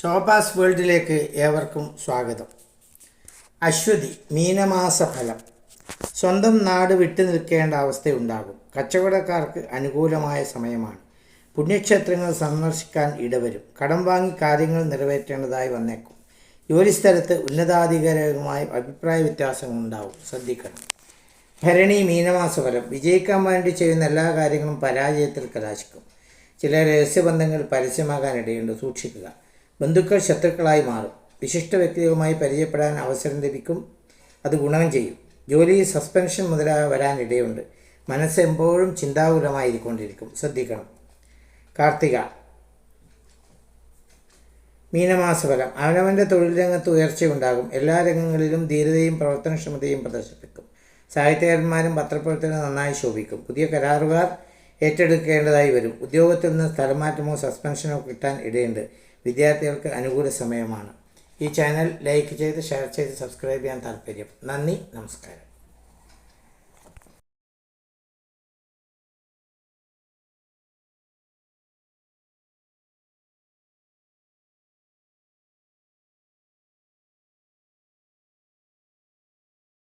ശോഭാസ് വേൾഡിലേക്ക് ഏവർക്കും സ്വാഗതം. അശ്വതി മീനമാസ ഫലം. സ്വന്തം നാട് വിട്ടു നിൽക്കേണ്ട അവസ്ഥയുണ്ടാകും. കച്ചവടക്കാർക്ക് അനുകൂലമായ സമയമാണ്. പുണ്യക്ഷേത്രങ്ങൾ സന്ദർശിക്കാൻ ഇടവരും. കടം വാങ്ങി കാര്യങ്ങൾ നിറവേറ്റേണ്ടതായി വന്നേക്കും. ജോലിസ്ഥലത്ത് ഉന്നതാധികാരികളുമായ അഭിപ്രായ വ്യത്യാസങ്ങളുണ്ടാവും, ശ്രദ്ധിക്കണം. ഭരണി മീനമാസ ഫലം. വിജയിക്കാൻ വേണ്ടി ചെയ്യുന്ന എല്ലാ കാര്യങ്ങളും പരാജയത്തിൽ കലാശിക്കും. ചില രഹസ്യബന്ധങ്ങൾ പരസ്യമാകാനിടയുണ്ട്, സൂക്ഷിക്കുക. ബന്ധുക്കൾ ശത്രുക്കളായി മാറും. വിശിഷ്ട വ്യക്തികളുമായി പരിചയപ്പെടാൻ അവസരം ലഭിക്കും, അത് ഗുണം ചെയ്യും. ജോലിയിൽ സസ്പെൻഷൻ മുതലായ വരാനിടയുണ്ട്. മനസ്സ് എപ്പോഴും ചിന്താകുലമായിരിക്കൊണ്ടിരിക്കും, ശ്രദ്ധിക്കണം. കാർത്തിക മീനമാസഫലം. അവനവൻ്റെ തൊഴിൽ രംഗത്ത് ഉയർച്ചയുണ്ടാകും. എല്ലാ രംഗങ്ങളിലും ധീരതയും പ്രവർത്തനക്ഷമതയും പ്രദർശിപ്പിക്കും. സാഹിത്യകാരന്മാരും പത്രപ്രവർത്തകരും നന്നായി ശോഭിക്കും. പുതിയ കരാറുകാർ ഏറ്റെടുക്കേണ്ടതായി വരും. ഉദ്യോഗത്തിൽ നിന്ന് സ്ഥലമാറ്റമോ സസ്പെൻഷനോ കിട്ടാൻ ഇടയുണ്ട്. വിദ്യാർത്ഥികൾക്ക് അനുകൂല സമയമാണ്. ഈ ചാനൽ ലൈക്ക് ചെയ്ത് ഷെയർ ചെയ്ത് സബ്സ്ക്രൈബ് ചെയ്യാൻ താല്പര്യം. നന്ദി, നമസ്കാരം.